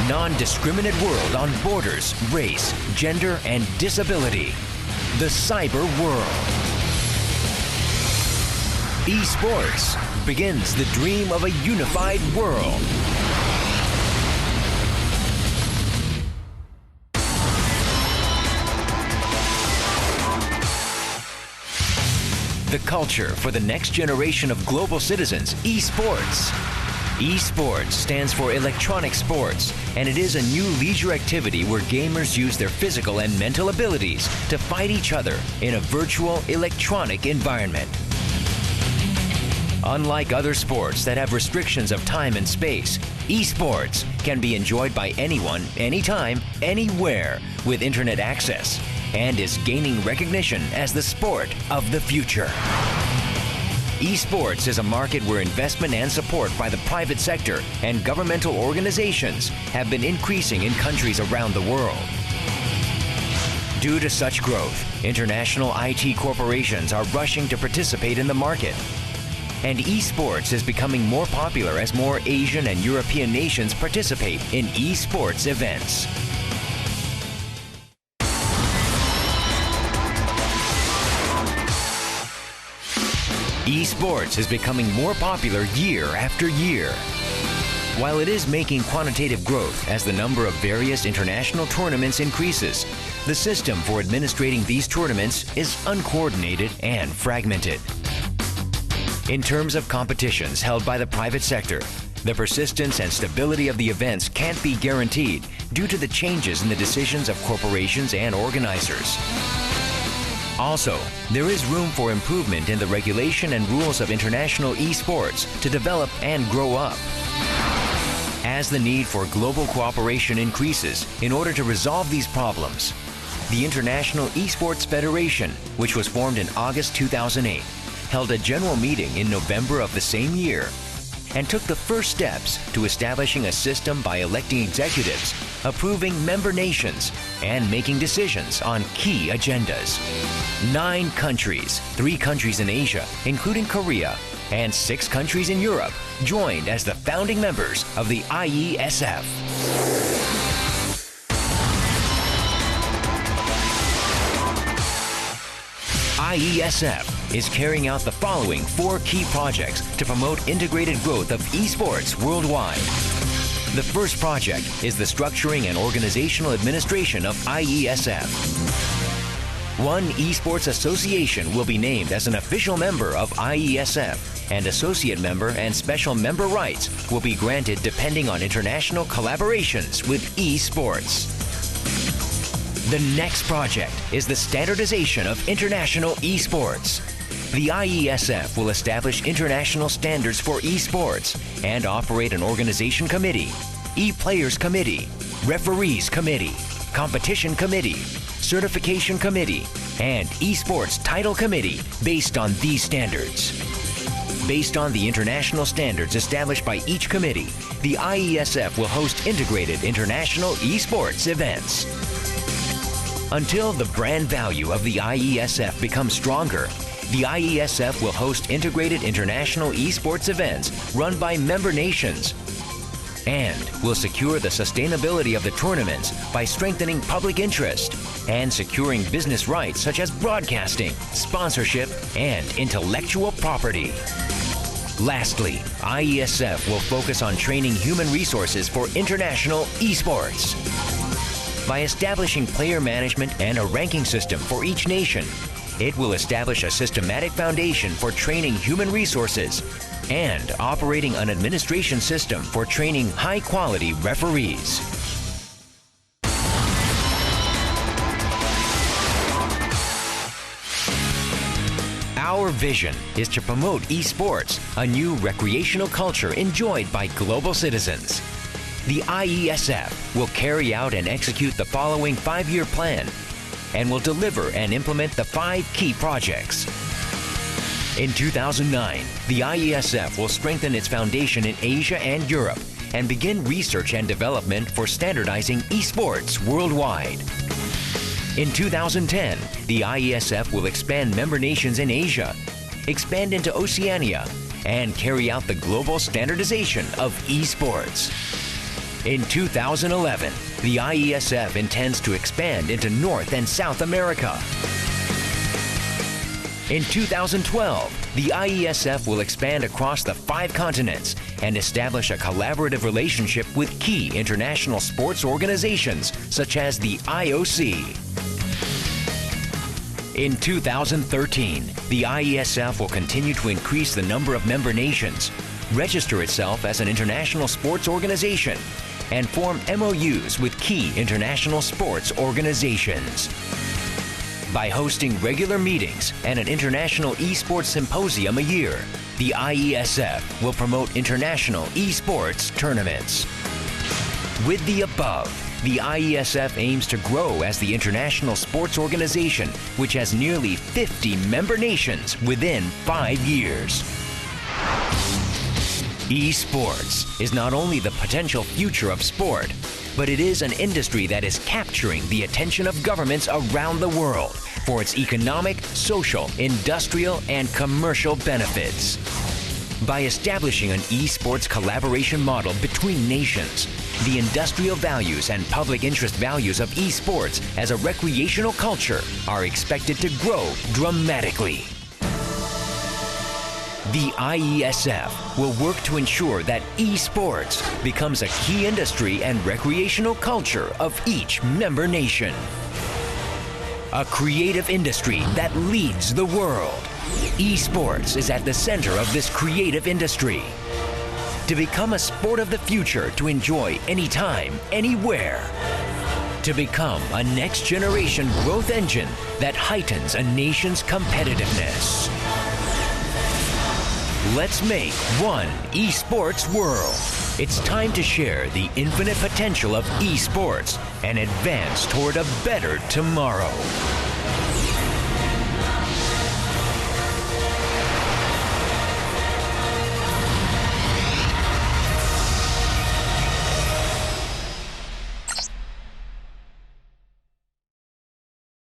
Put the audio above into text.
Non-discriminate world on borders, race, gender, and disability. The cyber world. eSports begins the dream of a unified world. The culture for the next generation of global citizens, eSports. eSports stands for electronic sports, and it is a new leisure activity where gamers use their physical and mental abilities to fight each other in a virtual electronic environment. Unlike other sports that have restrictions of time and space, eSports can be enjoyed by anyone, anytime, anywhere with internet access, and is gaining recognition as the sport of the future. eSports is a market where investment and support by the private sector and governmental organizations have been increasing in countries around the world. Due to such growth, international IT corporations are rushing to participate in the market. And eSports is becoming more popular as more Asian and European nations participate in eSports events. eSports is becoming more popular year after year. While it is making quantitative growth as the number of various international tournaments increases, the system for administrating these tournaments is uncoordinated and fragmented. In terms of competitions held by the private sector, the persistence and stability of the events can't be guaranteed due to the changes in the decisions of corporations and organizers. Also, there is room for improvement in the regulation and rules of international eSports to develop and grow up. As the need for global cooperation increases in order to resolve these problems, the International eSports Federation, which was formed in August 2008, held a general meeting in November of the same year and took the first steps to establishing a system by electing executives, approving member nations, and making decisions on key agendas. 9 countries, 3 countries in Asia, including Korea, and 6 countries in Europe, joined as the founding members of the IeSF. IeSF is carrying out the following 4 key projects to promote integrated growth of eSports worldwide. The first project is the structuring and organizational administration of IeSF. One eSports association will be named as an official member of IeSF, and associate member and special member rights will be granted depending on international collaborations with eSports. The next project is the standardization of international eSports. The IeSF will establish international standards for eSports and operate an organization committee, e-players committee, referees committee, competition committee, certification committee, and eSports title committee based on these standards. Based on the international standards established by each committee, the IeSF will host integrated international eSports events. Until the brand value of the IeSF becomes stronger, the IeSF will host integrated international eSports events run by member nations and will secure the sustainability of the tournaments by strengthening public interest and securing business rights such as broadcasting, sponsorship, and intellectual property. Lastly, IeSF will focus on training human resources for international eSports. By establishing player management and a ranking system for each nation, it will establish a systematic foundation for training human resources and operating an administration system for training high-quality referees. Our vision is to promote eSports, a new recreational culture enjoyed by global citizens. The IeSF will carry out and execute the following 5-year plan and will deliver and implement the 5 key projects. In 2009, the IeSF will strengthen its foundation in Asia and Europe and begin research and development for standardizing eSports worldwide. In 2010, the IeSF will expand member nations in Asia expand into Oceania, and carry out the global standardization of eSports. In 2011, the IeSF intends to expand into North and South America. In 2012, the IeSF will expand across the 5 continents and establish a collaborative relationship with key international sports organizations such as the IOC. In 2013, the IeSF will continue to increase the number of member nations, register itself as an international sports organization, and form MOUs with key international sports organizations. By hosting regular meetings and an international eSports symposium a year, the IeSF will promote international eSports tournaments. With the above, the IeSF aims to grow as the international sports organization, which has nearly 50 member nations within 5 years. eSports is not only the potential future of sport, but it is an industry that is capturing the attention of governments around the world for its economic, social, industrial, and commercial benefits. By establishing an eSports collaboration model between nations, the industrial values and public interest values of eSports as a recreational culture are expected to grow dramatically. The IeSF will work to ensure that eSports becomes a key industry and recreational culture of each member nation. A creative industry that leads the world. eSports is at the center of this creative industry. To become a sport of the future to enjoy anytime, anywhere. To become a next-generation growth engine that heightens a nation's competitiveness. Let's make one eSports world. It's time to share the infinite potential of eSports and advance toward a better tomorrow.